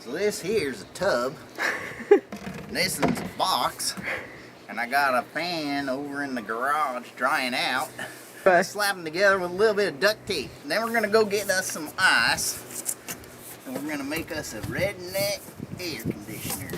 So this here's a tub, and this one's a box, and I got a fan over in the garage drying out. Slap them together with a little bit of duct tape. And then we're gonna go get us some ice, and we're gonna make us a Redneck air conditioner.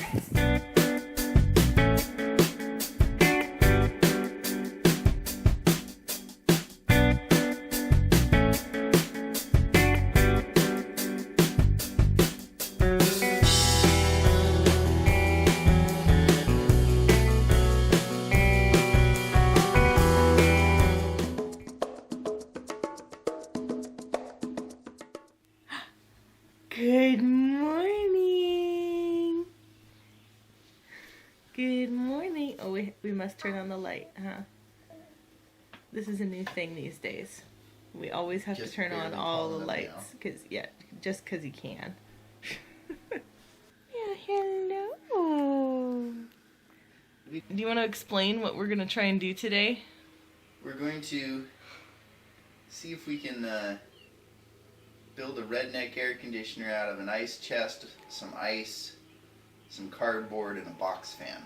Good morning. Good morning. Oh, we must turn on the light, huh? This is a new thing these days. We always have to turn on all the lights, just because you can. Yeah, hello. Do you want to explain what we're gonna try and do today? We're going to see if we can build a Redneck air conditioner out of an ice chest, some ice, some cardboard, and a box fan.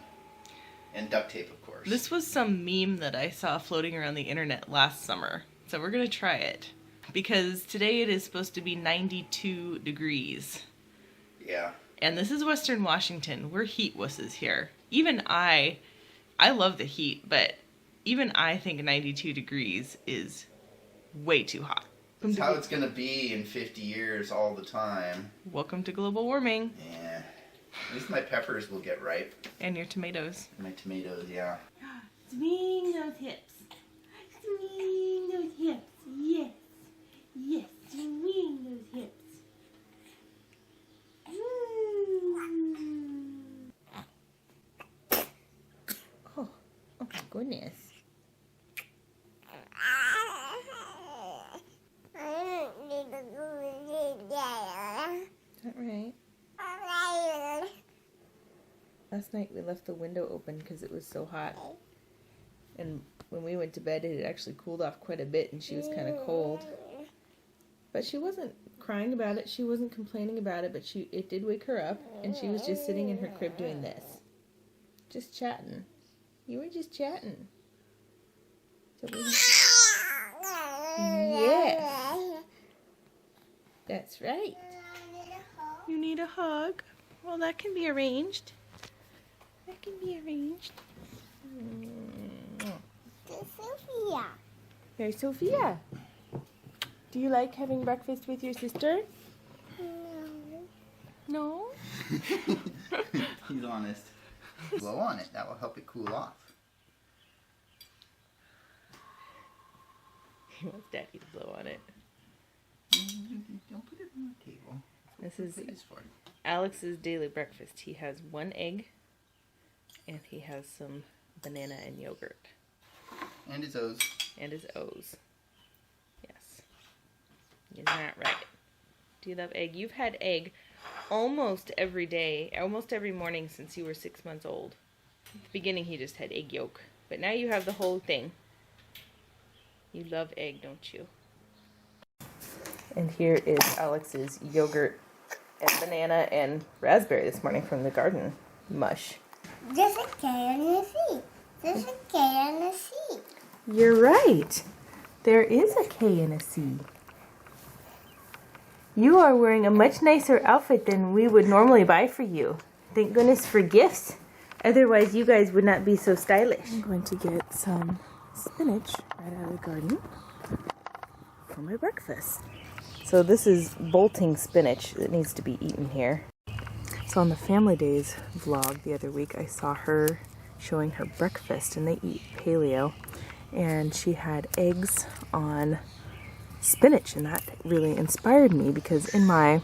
And duct tape, of course. This was some meme that I saw floating around the internet last summer. So we're going to try it. Because today it is supposed to be 92 degrees. Yeah. And this is Western Washington. We're heat wusses here. Even I love the heat, but even I think 92 degrees is way too hot. That's how it's going to be in 50 years all the time. Welcome to global warming. Yeah. At least my peppers will get ripe. And your tomatoes. My tomatoes, yeah. Swing those hips. Swing those hips. Yes. Yes. Swing those hips. Oh my goodness. Is that right? Last night we left the window open because it was so hot. And when we went to bed it had actually cooled off quite a bit and she was kind of cold. But she wasn't crying about it, she wasn't complaining about it, but it did wake her up and she was just sitting in her crib doing this. Just chatting. You were just chatting. So yes. That's right. You need a hug? Well, that can be arranged. That can be arranged. Sophia. There's Sophia. Do you like having breakfast with your sister? No? He's honest. Blow on it. That will help it cool off. He wants Daddy to blow on it. Don't put it on the table. This is Alex's daily breakfast. He has one egg, and he has some banana and yogurt. And his O's. And his O's. Yes. Isn't that right? Do you love egg? You've had egg almost every day, almost every morning since you were 6 months old. At the beginning he just had egg yolk, but now you have the whole thing. You love egg, don't you? And here is Alex's yogurt and banana and raspberry this morning from the garden mush. There's a K on the seat. There's a K on the seat. You're right. There is a K and a C. You are wearing a much nicer outfit than we would normally buy for you. Thank goodness for gifts. Otherwise, you guys would not be so stylish. I'm going to get some spinach right out of the garden for my breakfast. So this is bolting spinach that needs to be eaten here. So on the Family Days vlog the other week, I saw her showing her breakfast, and they eat paleo. And she had eggs on spinach, and that really inspired me because in my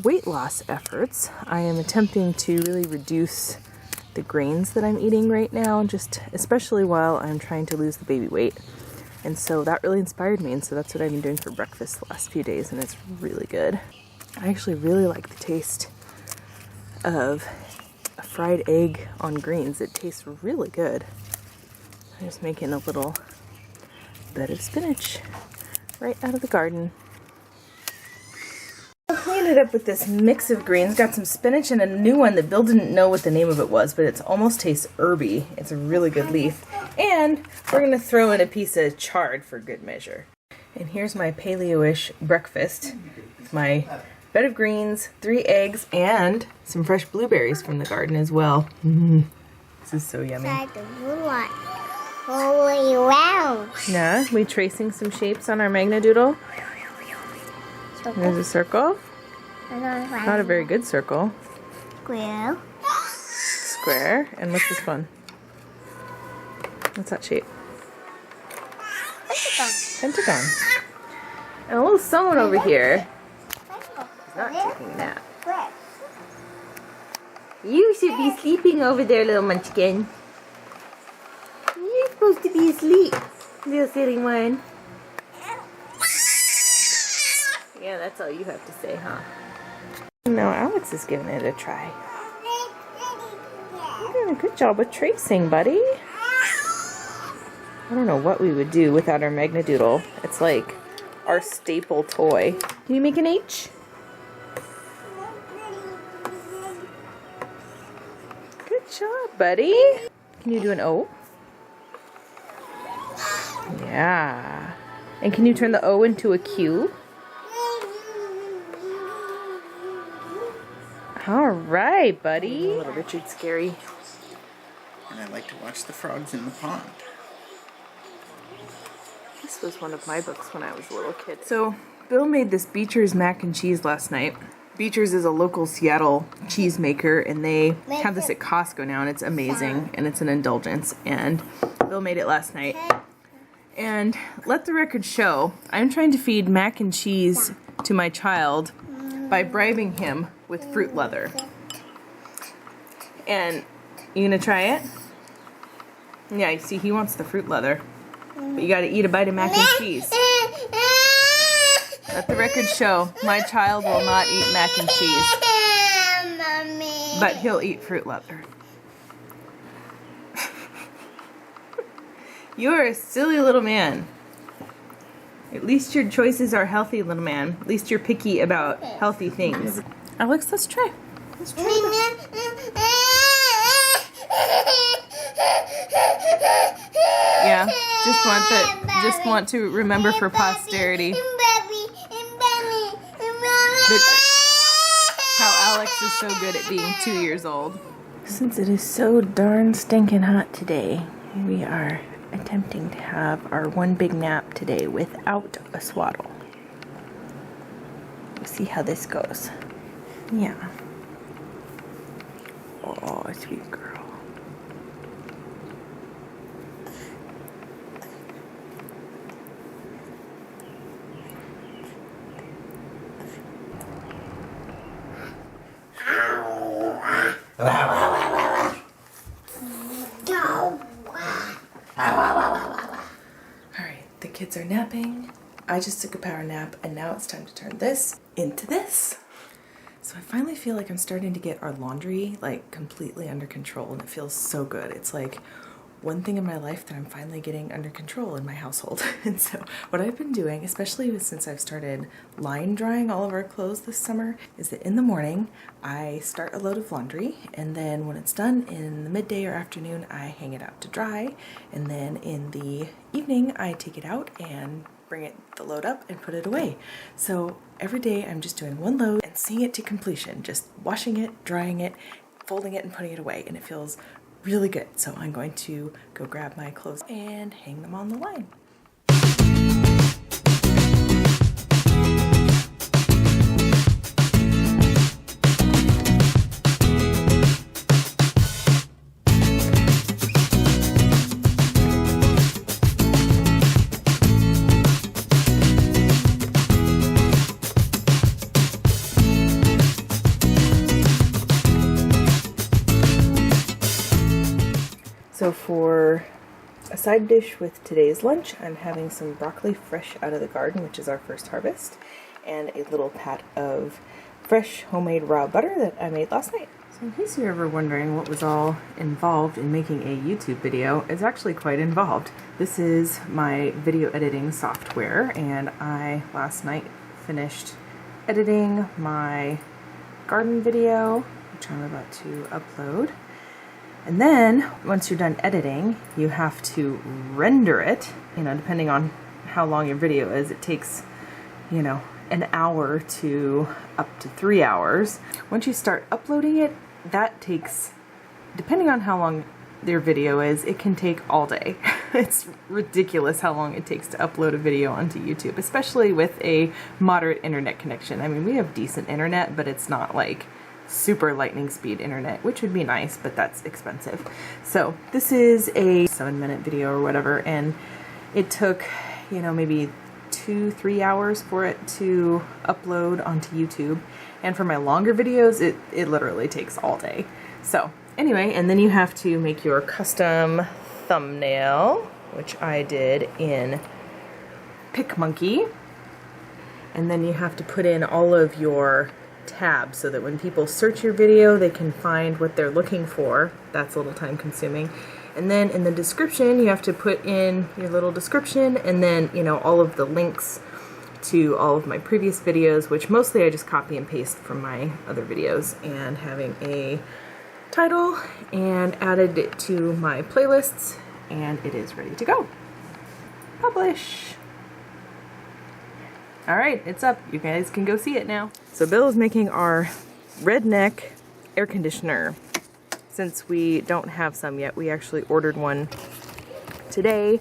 weight loss efforts, I am attempting to really reduce the grains that I'm eating right now, just especially while I'm trying to lose the baby weight. And so that really inspired me, and so that's what I've been doing for breakfast the last few days, and it's really good. I actually really like the taste of a fried egg on greens. It tastes really good. I'm just making a little bed of spinach right out of the garden. We ended up with this mix of greens. Got some spinach and a new one that Bill didn't know what the name of it was, but it almost tastes herby. It's a really good leaf. And we're going to throw in a piece of chard for good measure. And here's my paleo-ish breakfast. It's my bed of greens, 3 eggs, and some fresh blueberries from the garden as well. This is so yummy. All the way around. Yeah, we tracing some shapes on our Magnadoodle. There's a circle. Not a very good circle. Square. Square. And what's this one? What's that shape? Pentagon. And a little someone over here is not taking a nap. You should be sleeping over there, little munchkin. You're supposed to be asleep, little silly one. Yeah, that's all you have to say, huh? No, Alex is giving it a try. You're doing a good job with tracing, buddy. I don't know what we would do without our Magnadoodle. It's like our staple toy. Can you make an H? Good job, buddy. Can you do an O? Yeah. And can you turn the O into a Q? All right, buddy. Little Richard's scary. And I like to watch the frogs in the pond. This was one of my books when I was a little kid. So, Bill made this Beecher's mac and cheese last night. Beecher's is a local Seattle cheese maker, and they have this at Costco now, and it's amazing, and it's an indulgence. And Bill made it last night. And let the record show, I'm trying to feed mac and cheese to my child by bribing him with fruit leather. And you gonna try it? Yeah, you see, he wants the fruit leather. But you gotta eat a bite of mac and cheese. Let the record show, my child will not eat mac and cheese. But he'll eat fruit leather. You're a silly little man. At least your choices are healthy, little man. At least you're picky about healthy things. Alex, let's try. Let's try. Yeah, just want to remember for posterity how Alex is so good at being 2 years old. Since it is so darn stinking hot today, we are attempting to have our one big nap today without a swaddle. We'll see how this goes. Yeah. Oh, sweet girl. Alright, the kids are napping. I just took a power nap, and now it's time to turn this into this. So I finally feel like I'm starting to get our laundry like completely under control, and it feels so good. It's like one thing in my life that I'm finally getting under control in my household. And so what I've been doing, especially since I've started line drying all of our clothes this summer, is that in the morning I start a load of laundry, and then when it's done in the midday or afternoon I hang it out to dry, and then in the evening I take it out and bring the load up and put it away. So every day I'm just doing one load and seeing it to completion, just washing it, drying it, folding it, and putting it away, and it feels really good. So I'm going to go grab my clothes and hang them on the line. So for a side dish with today's lunch, I'm having some broccoli fresh out of the garden, which is our first harvest, and a little pat of fresh homemade raw butter that I made last night. So in case you're ever wondering what was all involved in making a YouTube video, it's actually quite involved. This is my video editing software, and I last night finished editing my garden video, which I'm about to upload. And then once you're done editing, you have to render it. You know, depending on how long your video is, it takes, you know, an hour to up to 3 hours. Once you start uploading it, that takes, depending on how long their video is, it can take all day. It's ridiculous how long it takes to upload a video onto YouTube, especially with a moderate internet connection. I mean, we have decent internet, but it's not like super lightning speed internet, which would be nice, but that's expensive. So this is a 7-minute video or whatever, and it took, you know, maybe 2-3 hours for it to upload onto YouTube. And for my longer videos, it literally takes all day. So anyway, and then you have to make your custom thumbnail, which I did in PicMonkey. And then you have to put in all of your tabs so that when people search your video, they can find what they're looking for. That's a little time consuming. And then in the description, you have to put in your little description, and then, you know, all of the links to all of my previous videos, which mostly I just copy and paste from my other videos, and having a title, and added it to my playlists, and it is ready to go. Publish. All right, it's up. You guys can go see it now. So Bill is making our Redneck air conditioner. Since we don't have some yet, we actually ordered one today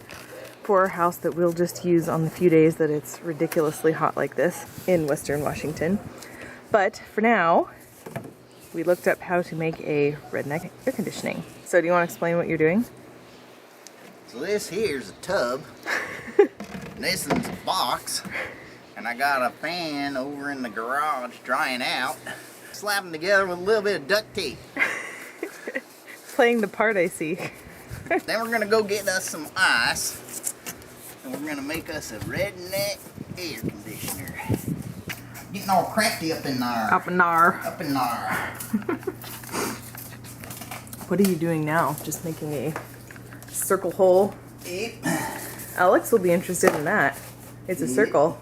for our house that we'll just use on the few days that it's ridiculously hot like this in Western Washington. But for now, we looked up how to make a Redneck air conditioning. So do you want to explain what you're doing? So this here's a tub. This one's a box. And I got a fan over in the garage drying out. Slap them together with a little bit of duct tape. Playing the part, I see. Then we're gonna go get us some ice. And we're gonna make us a Redneck air conditioner. Getting all crafty up in there. Up in there. Up in there. What are you doing now? Just making a circle hole? Yep. Alex will be interested in that. It's a circle.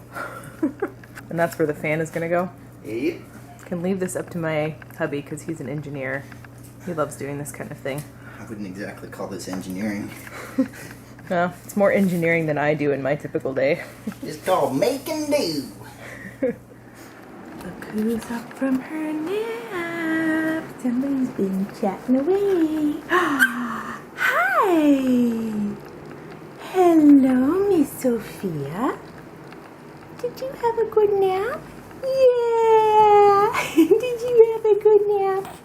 And that's where the fan is gonna go? Yep. Can leave this up to my hubby because he's an engineer. He loves doing this kind of thing. I wouldn't exactly call this engineering. No, it's more engineering than I do in my typical day. It's called make and do. Look who's up from her nap. Somebody's been chatting away. Hi! Hello, Miss Sophia. Did you have a good nap? Yeah! Did you have a good nap?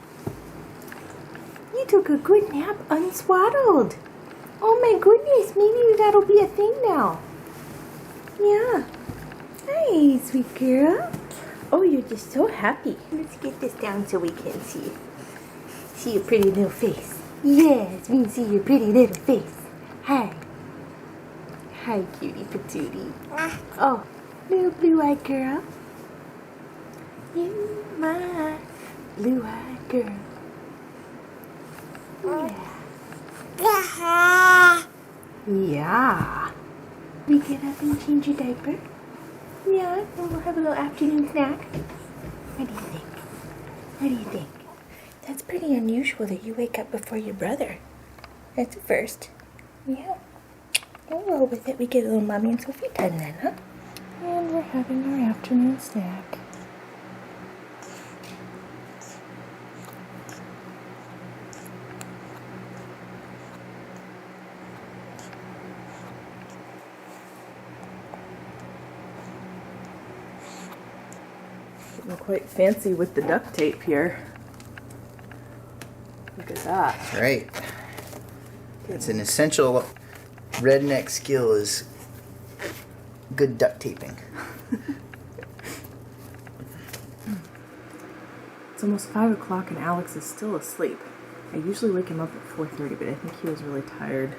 You took a good nap unswaddled. Oh my goodness, maybe that'll be a thing now. Yeah. Hi, sweet girl. Oh, you're just so happy. Let's get this down so we can see. See your pretty little face. Yes, we can see your pretty little face. Hi. Hi, cutie patootie. Oh, little blue-eyed girl. You my blue-eyed girl. Yeah. Yeah. We get up and change your diaper? Yeah, and we'll have a little afternoon snack. What do you think? What do you think? That's pretty unusual that you wake up before your brother. That's a first. Yeah. We'll roll with it. We get a little mommy and Sophie time then, huh? And we're having our afternoon snack. Getting quite fancy with the duct tape here. Look at that. That's right. It's an essential redneck skill is good duct taping. It's almost 5 o'clock and Alex is still asleep. I usually wake him up at 4:30, but I think he was really tired.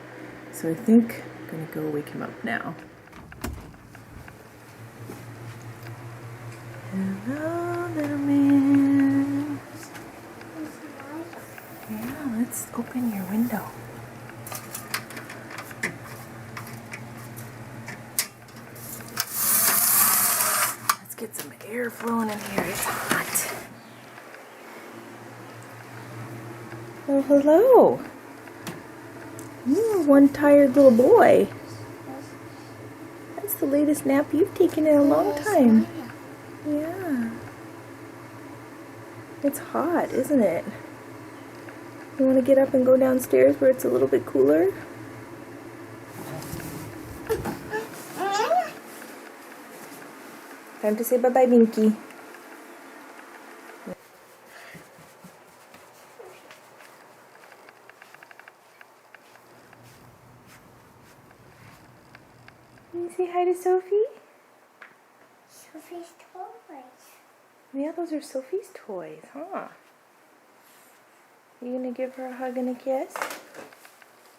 So I think I'm gonna go wake him up now. Hello, little man. Yeah, let's open your window. Let's get some air water flowing in here. It's hot. Oh, hello. You're one tired little boy. That's the latest nap you've taken in a long time. Yeah. It's hot, isn't it? You want to get up and go downstairs where it's a little bit cooler? Time to say bye-bye, Binky. Can you say hi to Sophie? Sophie's toys. Yeah, those are Sophie's toys, huh? You gonna give her a hug and a kiss?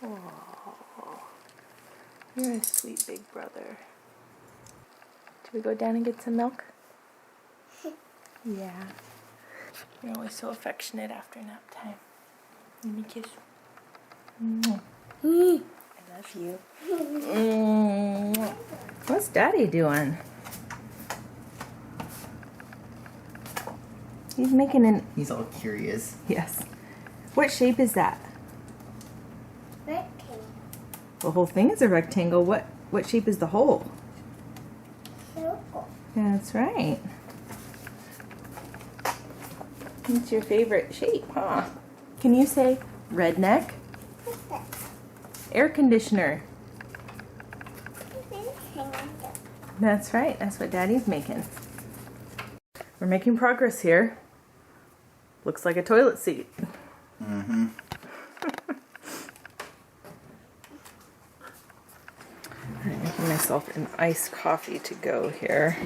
Oh, you're a sweet big brother. Should we go down and get some milk? Yeah. You're always so affectionate after nap time. Let me kiss you. I love you. What's Daddy doing? He's making an... He's all curious. Yes. What shape is that? Rectangle. The whole thing is a rectangle. What shape is the hole? Circle. That's right. It's your favorite shape, huh? Can you say redneck? What's that? Air conditioner. Rectangle. That's right. That's what Daddy's making. We're making progress here. Looks like a toilet seat. Mm-hmm. I'm making myself an iced coffee to go here.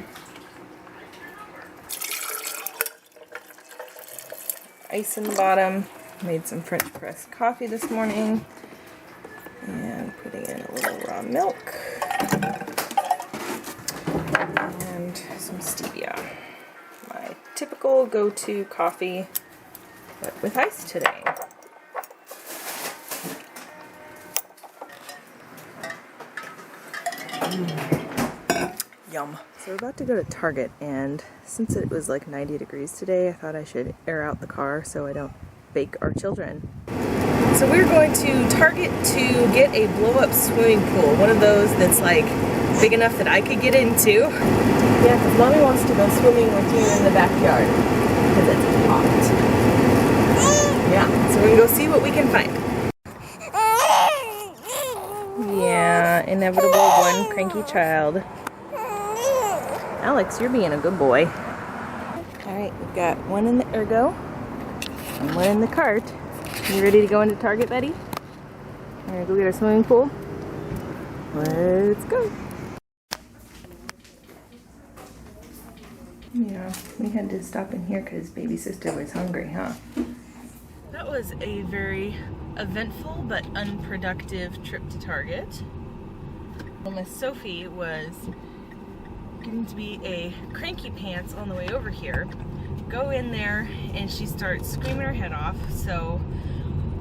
Ice in the bottom. Made some French press coffee this morning. And putting in a little raw milk. And some stevia. My typical go-to coffee, but with ice today. Yum. So we're about to go to Target, and since it was like 90 degrees today, I thought I should air out the car so I don't bake our children. So we're going to Target to get a blow-up swimming pool, one of those that's like big enough that I could get into. Yeah, because Mommy wants to go swimming with you in the backyard because it's hot. Yeah, so we're gonna go see what we can find. Yeah, inevitable one cranky child. Alex, you're being a good boy. Alright, we've got one in the ergo and one in the cart. You ready to go into Target, Betty? We're gonna go get our swimming pool. Let's go. Yeah, we had to stop in here because baby sister was hungry, huh? That was a very eventful but unproductive trip to Target. Well, Miss Sophie was getting to be a cranky pants on the way over here. Go in there and she starts screaming her head off. So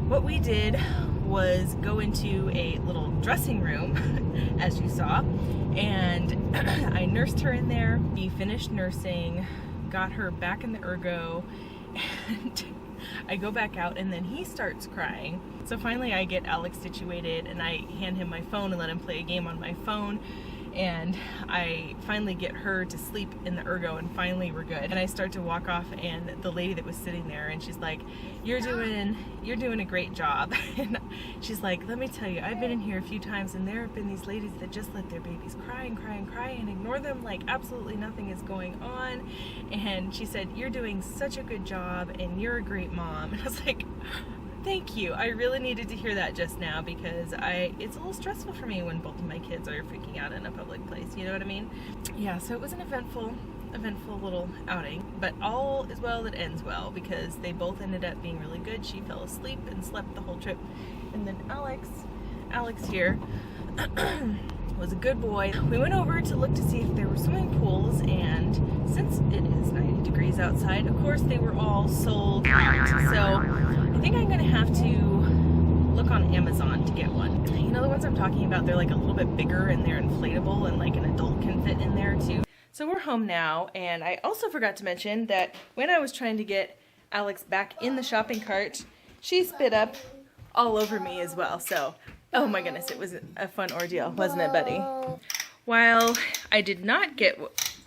what we did was go into a little dressing room, as you saw, and I nursed her in there. We finished nursing, got her back in the ergo, and I go back out and then he starts crying. So finally I get Alex situated and I hand him my phone and let him play a game on my phone. And I finally get her to sleep in the ergo and finally we're good. And I start to walk off and the lady that was sitting there and she's like, you're doing a great job. And she's like, let me tell you, I've been in here a few times and there have been these ladies that just let their babies cry and cry and cry and ignore them like absolutely nothing is going on. And she said, you're doing such a good job and you're a great mom. And I was like, thank you. I really needed to hear that just now because it's a little stressful for me when both of my kids are freaking out in a public place, you know what I mean? Yeah, so it was an eventful little outing, but all is well that ends well because they both ended up being really good. She fell asleep and slept the whole trip. And then Alex here was a good boy. We went over to look to see if there were swimming pools, and since it is 90 degrees outside, of course they were all sold out. So I think I'm gonna have to look on Amazon to get one. You know the ones I'm talking about, they're like a little bit bigger and they're inflatable and like an adult can fit in there too. So we're home now, and I also forgot to mention that when I was trying to get Alex back in the shopping cart, she spit up all over me as well. So, oh my goodness, it was a fun ordeal, wasn't it, buddy? While I did not get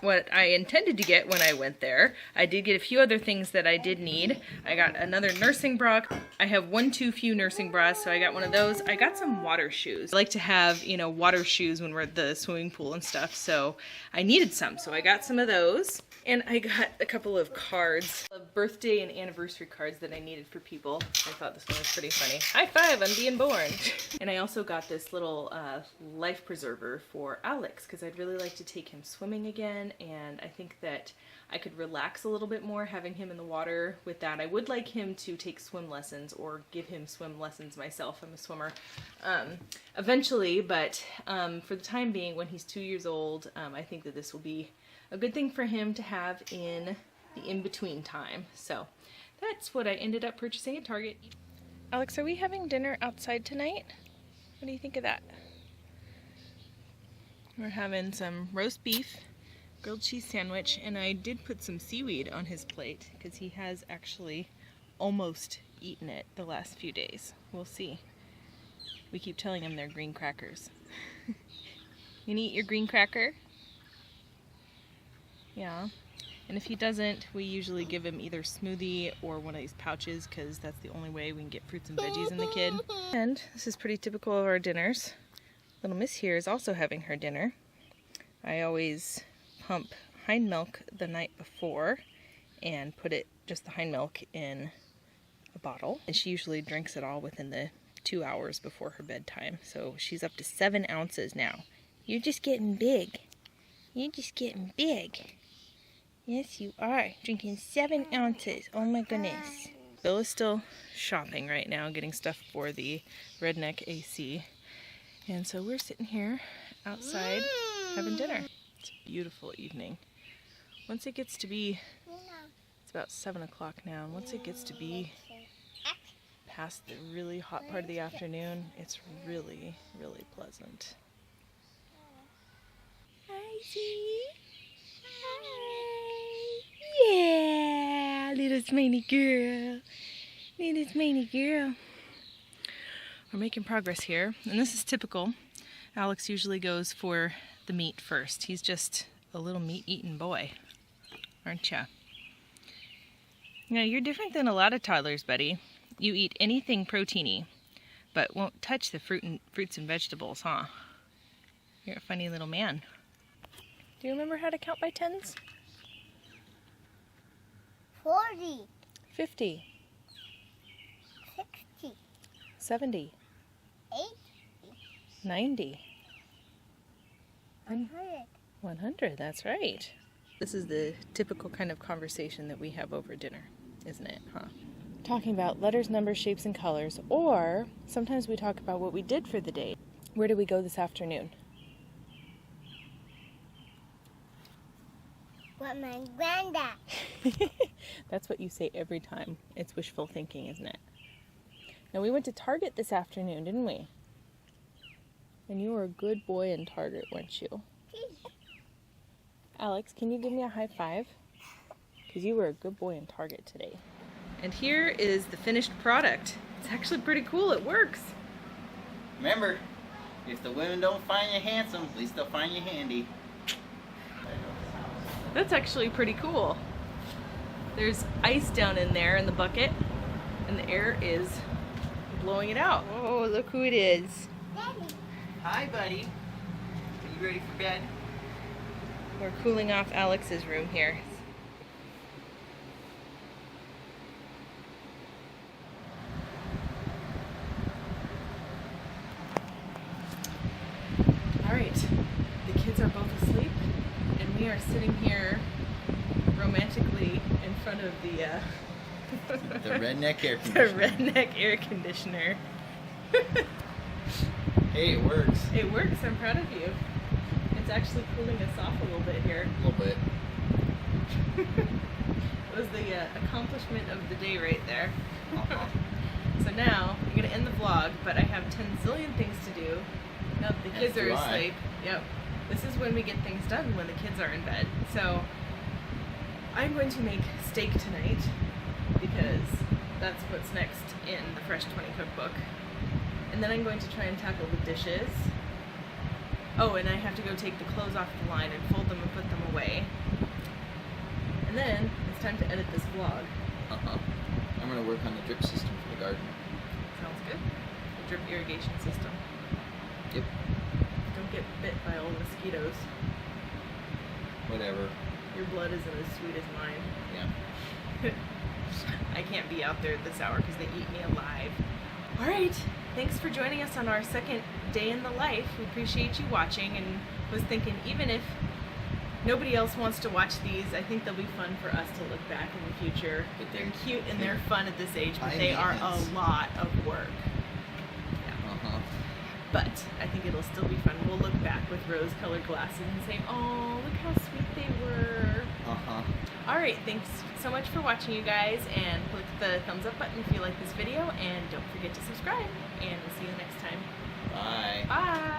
what I intended to get when I went there, I did get a few other things that I did need. I got another nursing bra. I have one too few nursing bras, so I got one of those. I got some water shoes. I like to have, you know, water shoes when we're at the swimming pool and stuff, so I needed some, so I got some of those. And I got a couple of cards, birthday and anniversary cards that I needed for people. I thought this one was pretty funny. High five on being born. And I also got this little life preserver for Alex, because I'd really like to take him swimming again, and I think that I could relax a little bit more having him in the water with that. I would like him to take swim lessons or give him swim lessons myself. I'm a swimmer eventually, but for the time being, when he's 2 years old, I think that this will be a good thing for him to have in the in-between time. So that's what I ended up purchasing at Target. Alex, are we having dinner outside tonight? What do you think of that? We're having some roast beef, grilled cheese sandwich, and I did put some seaweed on his plate because he has actually almost eaten it the last few days. We'll see. We keep telling him they're green crackers. You gonna eat your green cracker? Yeah, and if he doesn't, we usually give him either smoothie or one of these pouches, because that's the only way we can get fruits and veggies in the kid. And this is pretty typical of our dinners. Little Miss here is also having her dinner. I always pump hind milk the night before and put it, just the hind milk, in a bottle. And she usually drinks it all within the 2 hours before her bedtime. So she's up to 7 ounces now. You're just getting big. You're just getting big. Yes, you are. Drinking 7 ounces. Oh my goodness. Bill is still shopping right now, getting stuff for the Redneck AC. And so we're sitting here outside having dinner. It's a beautiful evening. Once it gets to be, it's about 7 o'clock now, and once it gets to be past the really hot part of the afternoon, it's really, really pleasant. Hi, Z. Yeah, little smarty girl. Little smarty girl. We're making progress here, and this is typical. Alex usually goes for the meat first. He's just a little meat-eating boy, aren't ya? You know, you're different than a lot of toddlers, buddy. You eat anything proteiny, but won't touch the fruits and vegetables, huh? You're a funny little man. Do you remember how to count by tens? 40, 50, 60, 70, 80, 90, 100. 100, that's right. This is the typical kind of conversation that we have over dinner, isn't it, huh? Talking about letters, numbers, shapes, and colors, or sometimes we talk about what we did for the day. Where did we go this afternoon? What my granddad. That's what you say every time. It's wishful thinking, isn't it? Now, we went to Target this afternoon, didn't we? And you were a good boy in Target, weren't you? Alex, can you give me a high five? Because you were a good boy in Target today. And here is the finished product. It's actually pretty cool. It works. Remember, if the women don't find you handsome, at least they'll find you handy. That's actually pretty cool. There's ice down in there in the bucket, and the air is blowing it out. Oh, look who it is. Hi, buddy. Are you ready for bed? We're cooling off Alex's room here. All right, the kids are both asleep, and we are sitting here romantically in front of the The Redneck air the conditioner. Redneck air conditioner. Hey, it works. It works. I'm proud of you. It's actually cooling us off a little bit here. A little bit. It was the accomplishment of the day right there. Uh-huh. So now, I'm going to end the vlog, but I have 10 zillion things to do. Now that the kids As are do I. asleep. Yep. this is when we get things done when the kids are in bed. So I'm going to make steak tonight because that's what's next in the Fresh 20 cookbook. And then I'm going to try and tackle the dishes. Oh, and I have to go take the clothes off the line and fold them and put them away. And then it's time to edit this vlog. I'm gonna work on the drip system for the garden. Sounds good. The drip irrigation system. Yep. Don't get bit by all the mosquitoes. Whatever. Your blood isn't as sweet as mine. Yeah. I can't be out there at this hour because they eat me alive. Alright, thanks for joining us on our second day in the life. We appreciate you watching, and was thinking even if nobody else wants to watch these, I think they'll be fun for us to look back in the future. But They're cute and they're fun at this age, but high they are a maintenance. lot of work. Yeah. But I think it'll still be fun. We'll look back with rose-colored glasses and say, oh, look how sweet they were. Alright, thanks so much for watching, you guys, and click the thumbs up button if you like this video, and don't forget to subscribe, and we'll see you next time. Bye. Bye!